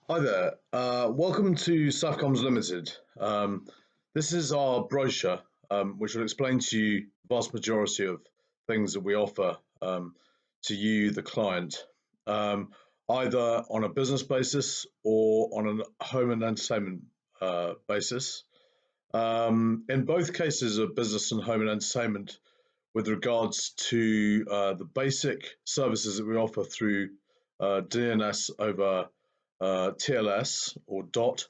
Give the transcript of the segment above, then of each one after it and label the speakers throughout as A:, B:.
A: Hi there. Welcome to SAFCOMMS Limited. This is our brochure, which will explain to you the vast majority of things that we offer to you, the client, either on a business basis or on a home and entertainment basis. In both cases of business and home and entertainment, with regards to the basic services that we offer through DNS over TLS or DOT,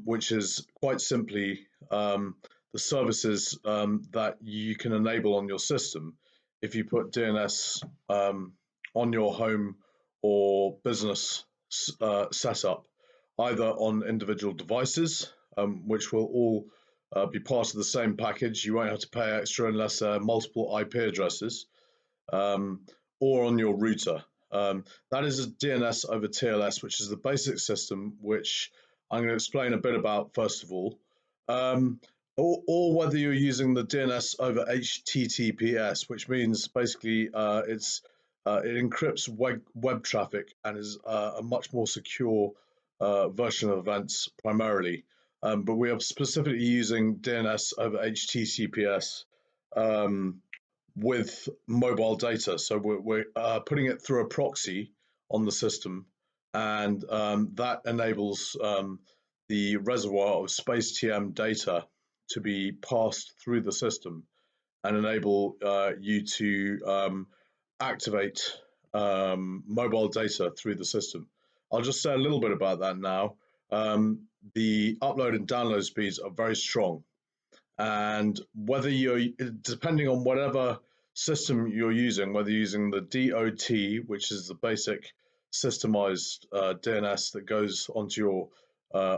A: which is quite simply the services that you can enable on your system if you put DNS on your home or business setup, either on individual devices, which will all be part of the same package. You won't have to pay extra unless there are multiple IP addresses, or on your router. That is a DNS over TLS, which is the basic system, which I'm going to explain a bit about first of all, or whether you're using the DNS over HTTPS, which means basically it encrypts web traffic and is a much more secure version of events primarily. But we are specifically using DNS over HTTPS with mobile data. So we're putting it through a proxy on the system, and that enables the reservoir of space TM data to be passed through the system and enable you to activate mobile data through the system. I'll just say a little bit about that now. The upload and download speeds are very strong, and whether you're, depending on whatever system you're using, whether you're using the DOT, which is the basic systemized DNS that goes onto your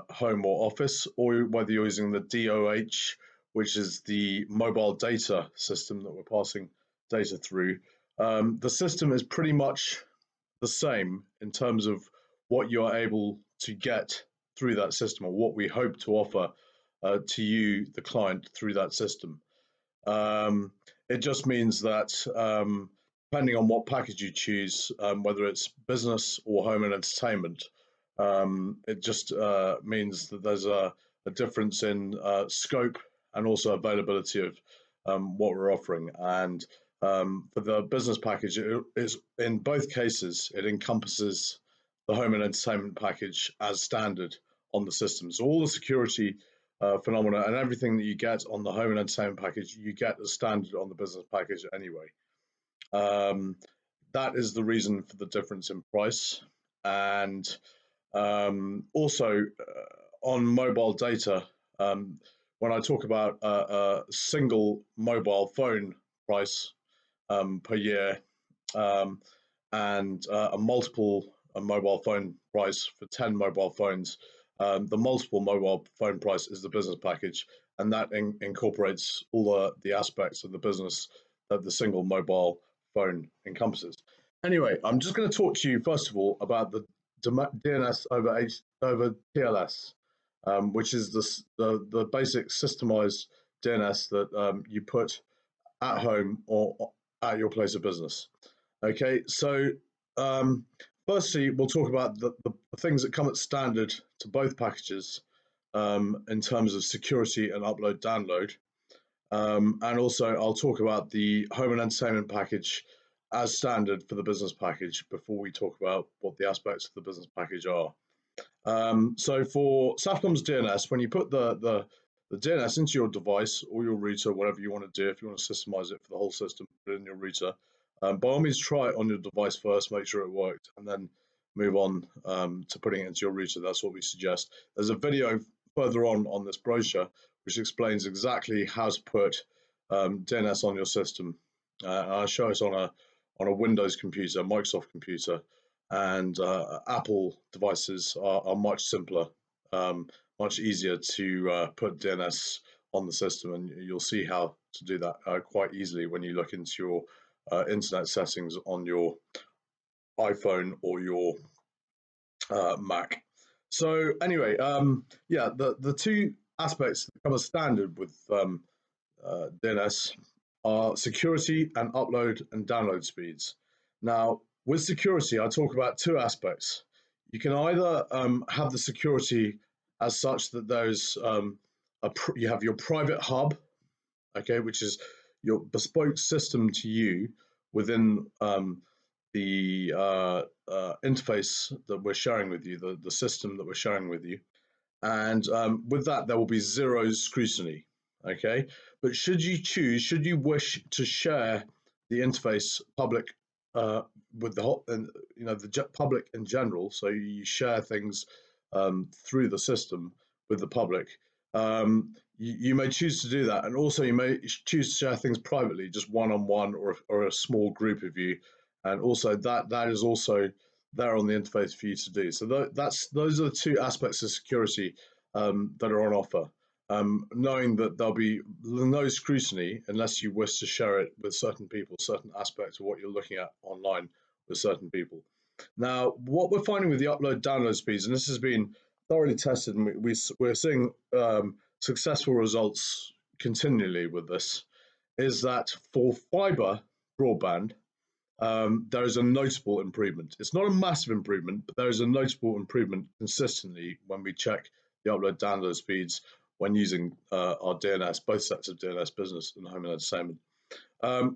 A: home or office, or whether you're using the DOH, which is the mobile data system that we're passing data through, the system is pretty much the same in terms of what you're able to get through that system, or what we hope to offer to you, the client, through that system. It just means that depending on what package you choose, whether it's business or home and entertainment, it just means that there's a difference in scope and also availability of what we're offering. And for the business package, it is, in both cases, it encompasses the home and entertainment package as standard on the system. So all the security phenomena and everything that you get on the home and entertainment package, you get as standard on the business package anyway. That is the reason for the difference in price. And also on mobile data, when I talk about a single mobile phone price per year, and a multiple mobile phone price for 10 mobile phones, the multiple mobile phone price is the business package, and that incorporates all the aspects of the business that the single mobile phone encompasses. Anyway, I'm just going to talk to you first of all about the DNS over TLS, which is the basic systemized DNS that you put at home or at your place of business. Okay, so firstly, we'll talk about the things that come at standard to both packages in terms of security and upload download. And also I'll talk about the home and entertainment package as standard for the business package before we talk about what the aspects of the business package are. So for SAFCOMMS DNS, when you put the DNS into your device or your router, whatever you want to do, if you want to systemize it for the whole system, put it in your router. By all means, try it on your device first, make sure it worked, and then move on to putting it into your router. That's what we suggest. There's a video further on this brochure which explains exactly how to put DNS on your system. I'll show it on a Windows computer, Microsoft computer, and Apple devices are much simpler, much easier to put DNS on the system, and you'll see how to do that quite easily when you look into your internet settings on your iPhone or your Mac. So anyway, yeah, the two aspects that come as standard with DNS are security and upload and download speeds. Now, with security, I talk about two aspects. You can either have the security as such that there's you have your private hub, okay, which is your bespoke system to you within the interface that we're sharing with you, the system that we're sharing with you. And with that, there will be zero scrutiny, okay? But should you wish to share the interface public with the whole, and the public in general, so you share things through the system with the public, you may choose to do that, and also you may choose to share things privately, just one-on-one or a small group of you, and also that is also there on the interface for you to do. So those are the two aspects of security that are on offer. Knowing that there'll be no scrutiny unless you wish to share it with certain people, certain aspects of what you're looking at online with certain people. Now, what we're finding with the upload-download speeds, and this has been thoroughly tested, and we're seeing successful results continually with this, is that for fiber broadband, there is a notable improvement. It's not a massive improvement, but there is a notable improvement consistently when we check the upload-download speeds when using our DNS, both sets of DNS business and home and entertainment.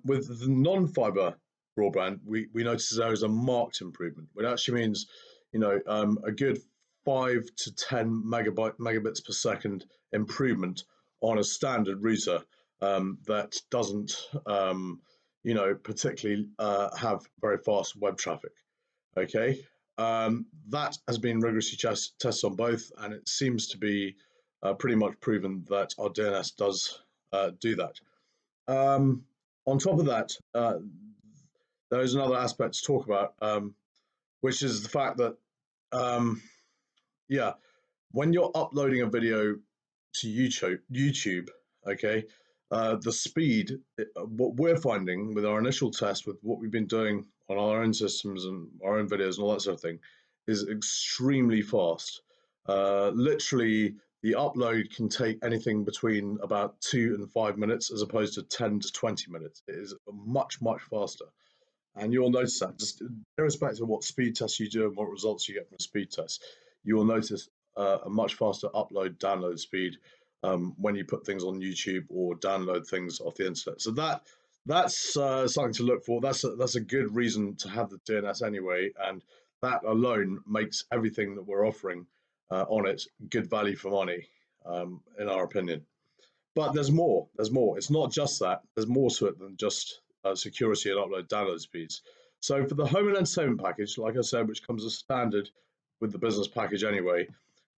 A: With the non-fiber broadband, we notice there is a marked improvement, which actually means, a good 5 to 10 megabits per second improvement on a standard router that doesn't, particularly have very fast web traffic. Okay, that has been rigorously tested on both, and it seems to be pretty much proven that our DNS does do that. On top of that, there is another aspect to talk about, which is the fact that, when you're uploading a video to YouTube, okay, the speed, what we're finding with our initial test, with what we've been doing on our own systems and our own videos and all that sort of thing, is extremely fast. Literally, the upload can take anything between about 2 and 5 minutes as opposed to 10 to 20 minutes. It is much, much faster. And you'll notice that, just irrespective of what speed tests you do and what results you get from a speed test, you will notice a much faster upload download speed when you put things on YouTube or download things off the internet. So that's something to look for. That's a good reason to have the DNS anyway, and that alone makes everything that we're offering on it good value for money, in our opinion. But there's more. It's not just that. There's more to it than just security and upload download speeds. So for the home and entertainment package, like I said, which comes as standard with the business package anyway,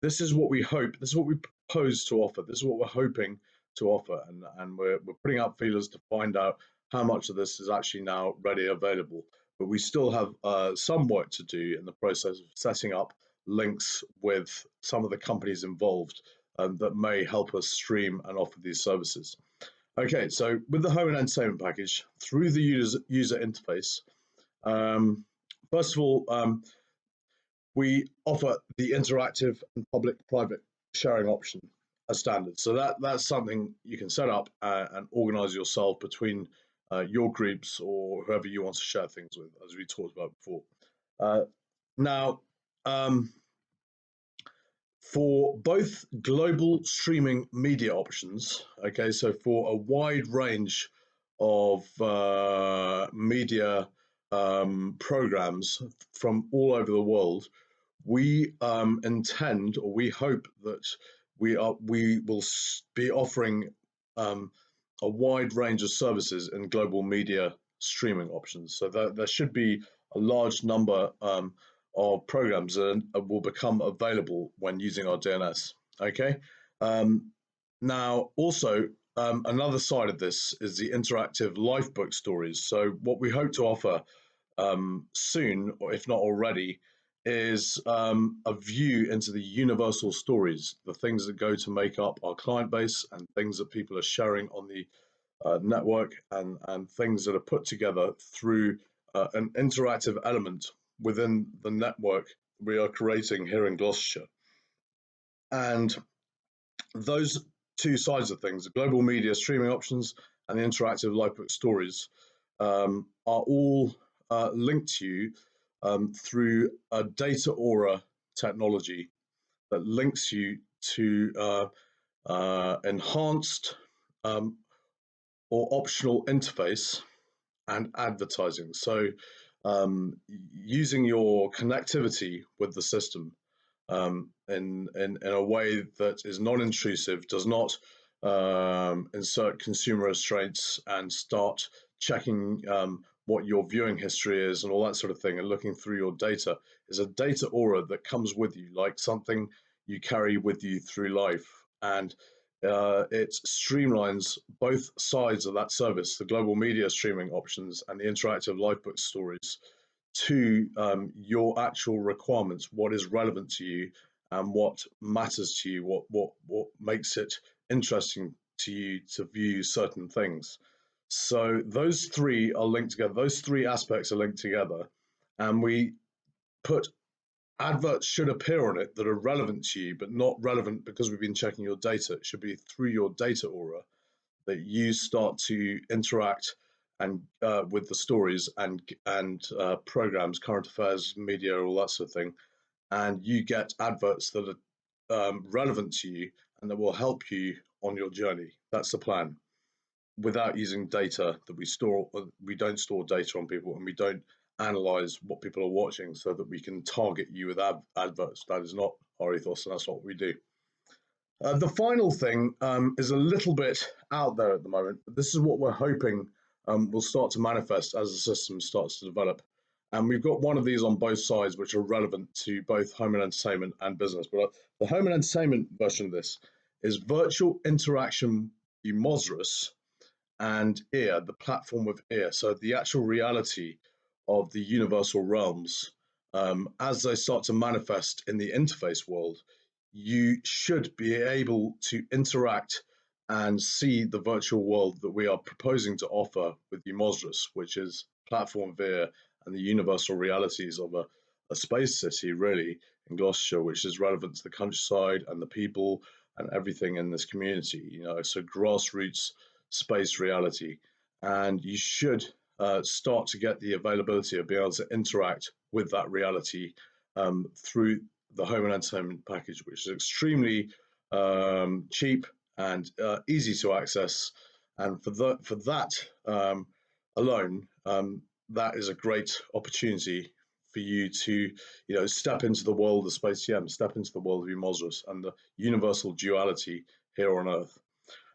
A: this is what we propose to offer. This is what we're hoping to offer, and we're putting out feelers to find out how much of this is actually now ready available. But we still have some work to do in the process of setting up links with some of the companies involved that may help us stream and offer these services. Okay, so with the home and entertainment package, through the user interface, first of all, we offer the interactive and public-private sharing option as standard. So that's something you can set up and organize yourself between your groups or whoever you want to share things with, as we talked about before. Now, for both global streaming media options, okay, so for a wide range of media programs from all over the world, we intend, or we hope that we will be offering a wide range of services in global media streaming options. So there should be a large number of programs that will become available when using our DNS. Okay. Now, also, another side of this is the interactive lifebook stories. So what we hope to offer soon, or if not already, is a view into the universal stories, the things that go to make up our client base and things that people are sharing on the network, and things that are put together through an interactive element within the network we are creating here in Gloucestershire. And those two sides of things, the global media streaming options and the interactive lifebook stories, are all linked to you through a data aura technology that links you to enhanced um, or optional interface and advertising. So using your connectivity with the system in a way that is non-intrusive, does not insert consumer restraints and start checking what your viewing history is and all that sort of thing, and looking through your data, is a data aura that comes with you, like something you carry with you through life. And it streamlines both sides of that service, the global media streaming options and the interactive lifebook stories, to your actual requirements, what is relevant to you and what matters to you, what makes it interesting to you to view certain things. So those three are linked together. Those three aspects are linked together, and we put adverts should appear on it that are relevant to you, but not relevant because we've been checking your data. It should be through your data aura that you start to interact and with the stories and programs, current affairs, media, all that sort of thing, and you get adverts that are relevant to you and that will help you on your journey. That's the plan. Without using data that we store, we don't store data on people, and we don't analyze what people are watching so that we can target you with adverts. That is not our ethos, and that's not what we do. The final thing is a little bit out there at the moment, but this is what we're hoping will start to manifest as the system starts to develop. And we've got one of these on both sides, which are relevant to both home and entertainment and business. But the home and entertainment version of this is virtual interaction Umosrus and ear, the platform of ear. So the actual reality of the universal realms, as they start to manifest in the interface world, you should be able to interact and see the virtual world that we are proposing to offer with Umosrus, which is platform of ear and the universal realities of a space city, really, in Gloucestershire, which is relevant to the countryside and the people and everything in this community. So grassroots space reality, and you should start to get the availability of being able to interact with that reality through the home and entertainment package, which is extremely cheap and easy to access. And for that alone, that is a great opportunity for you to step into the world of Space TM, step into the world of Umosrus and the universal duality here on Earth.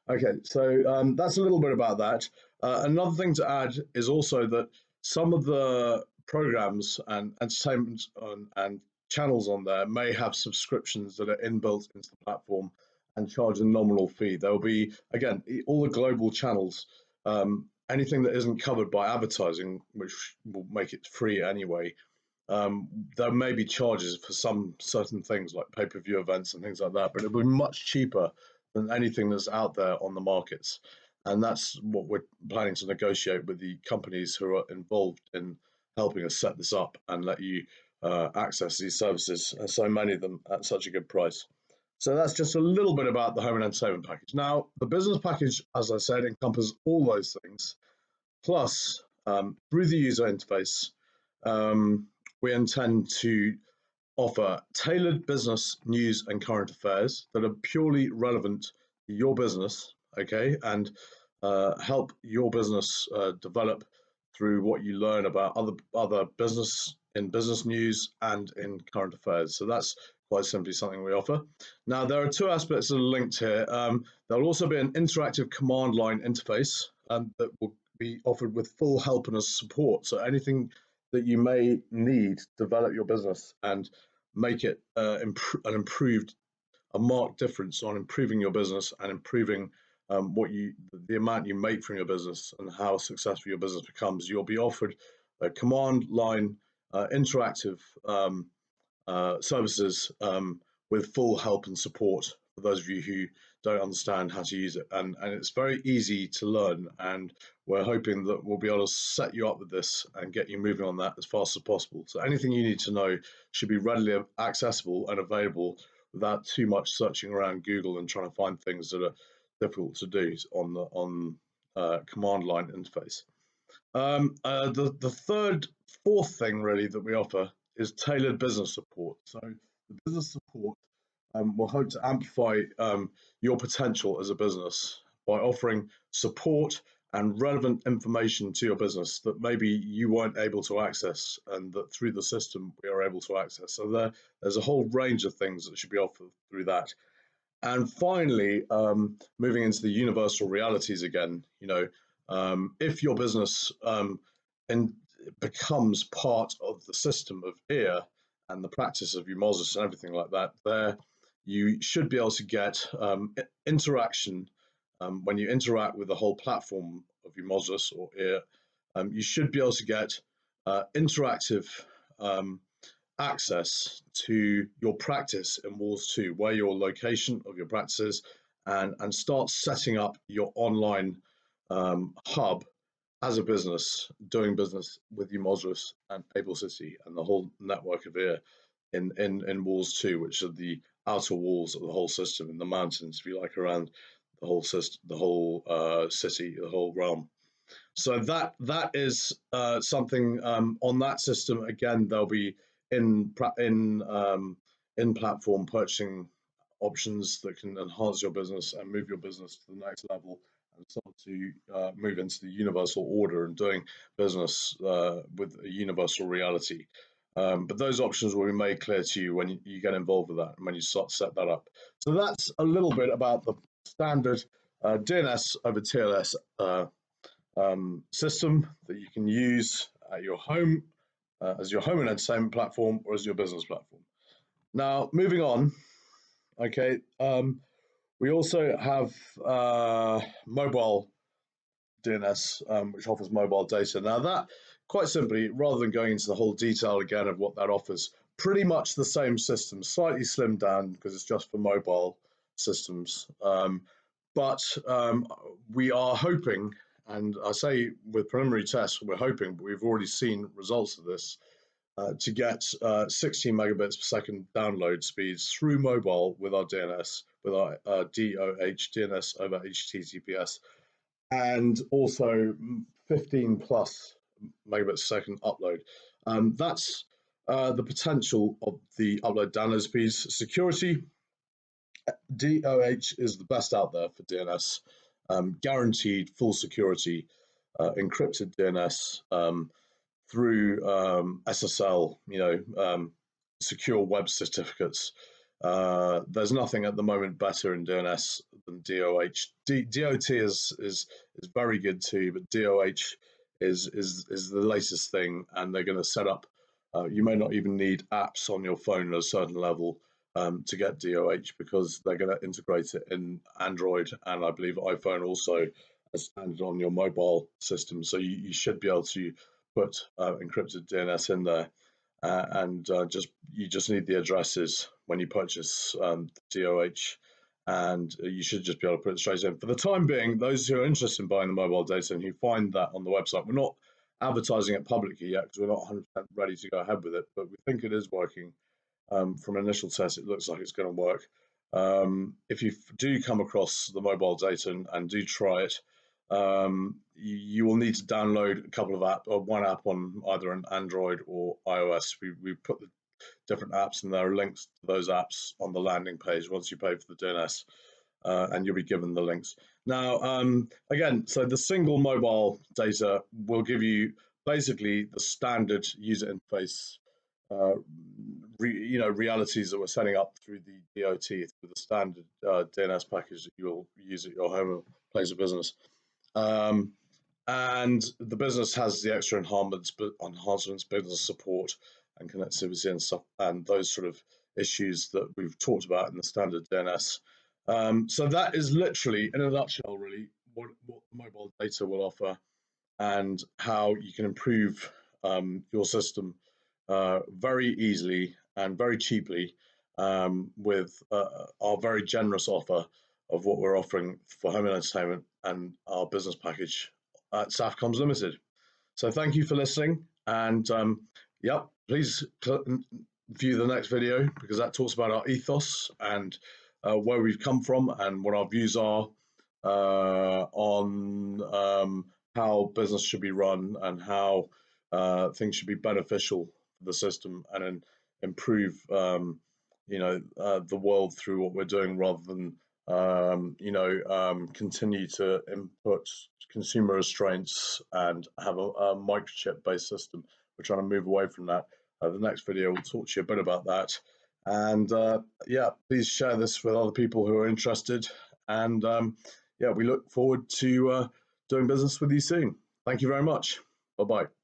A: Okay, so that's a little bit about that. Another thing to add is also that some of the programs and entertainment and channels on there may have subscriptions that are inbuilt into the platform and charge a nominal fee. There will be, again, all the global channels, anything that isn't covered by advertising, which will make it free anyway. There may be charges for some certain things like pay-per-view events and things like that, but it will be much cheaper than anything that's out there on the markets. And that's what we're planning to negotiate with the companies who are involved in helping us set this up and let you access these services, so many of them at such a good price. So that's just a little bit about the home and entertainment package. Now, the business package, as I said, encompasses all those things, plus through the user interface, we intend to offer tailored business news and current affairs that are purely relevant to your business, okay, and help your business develop through what you learn about other business news and in current affairs. So that's quite simply something we offer. Now, there are two aspects that are linked here. There'll also be an interactive command line interface that will be offered with full help and support. So anything that you may need to develop your business and make it a marked difference on improving your business and improving the amount you make from your business and how successful your business becomes. You'll be offered a command line interactive services with full help and support for those of you who don't understand how to use it. And it's very easy to learn, and we're hoping that we'll be able to set you up with this and get you moving on that as fast as possible. So anything you need to know should be readily accessible and available without too much searching around Google and trying to find things that are difficult to do on the command line interface. Fourth thing really that we offer is tailored business support. So the business support will hope to amplify your potential as a business by offering support and relevant information to your business that maybe you weren't able to access, and that through the system we are able to access. So there's a whole range of things that should be offered through that. And finally, moving into the universal realities again, if your business and becomes part of the system of EAR and the practice of Umozis and everything like that, there you should be able to get interaction when you interact with the whole platform of Umozis or EAR. You should be able to get interactive access to your practice in Walls 2, where your location of your practice is, and start setting up your online hub as a business, doing business with Umozis and Able City and the whole network of EAR in Walls 2, which are the outer walls of the whole system in the mountains, if you like, around the whole system, the whole city, the whole realm. So that is something on that system. Again, there'll be in platform purchasing options that can enhance your business and move your business to the next level, and start to move into the universal order and doing business with a universal reality. But those options will be made clear to you when you get involved with that and when you start to set that up. So that's a little bit about the standard DNS over TLS system that you can use at your home as your home and entertainment platform or as your business platform. Now, moving on, okay, we also have mobile DNS, which offers mobile data. Now that, quite simply, rather than going into the whole detail again of what that offers, pretty much the same system, slightly slimmed down because it's just for mobile systems. But we are hoping, and I say with preliminary tests, we're hoping, but we've already seen results of this, to get 16 megabits per second download speeds through mobile with our DNS, with our DOH, DNS over HTTPS, and also 15 plus megabits per second upload. That's the potential of the upload download speeds. Security, DOH is the best out there for DNS. Guaranteed full security, encrypted DNS through SSL, secure web certificates. There's nothing at the moment better in DNS than DOH. DOT is very good too, but DOH is the latest thing, and they're going to set up. You may not even need apps on your phone at a certain level to get DOH, because they're going to integrate it in Android and I believe iPhone also as standard on your mobile system. So you should be able to put encrypted DNS in there, and you just need the addresses when you purchase DOH, and you should just be able to put it straight in. For the time being, those who are interested in buying the mobile data and who find that on the website, we're not advertising it publicly yet because we're not 100% ready to go ahead with it, but we think it is working. From initial tests, it looks like it's going to work. If you do come across the mobile data and do try it, you will need to download a couple of apps, or one app on either an Android or iOS. We put the different apps, and there are links to those apps on the landing page once you pay for the DNS, and you'll be given the links. Now, again, so the single mobile data will give you basically the standard user interface, realities that we're setting up through the DOT, through the standard DNS package that you'll use at your home place of business. And the business has the extra enhancements, business support and connectivity and stuff, and those sort of issues that we've talked about in the standard DNS. So that is literally, in a nutshell, really, what mobile data will offer and how you can improve your system very easily and very cheaply with our very generous offer of what we're offering for home and entertainment and our business package at SAFCOMMS Limited. So thank you for listening, and please view the next video, because that talks about our ethos and where we've come from and what our views are on how business should be run and how things should be beneficial for the system and improve the world through what we're doing rather than continue to input consumer restraints and have a microchip based system. We're trying to move away from that. The next video will talk to you a bit about that. And yeah, please share this with other people who are interested. And yeah, we look forward to doing business with you soon. Thank you very much. Bye bye.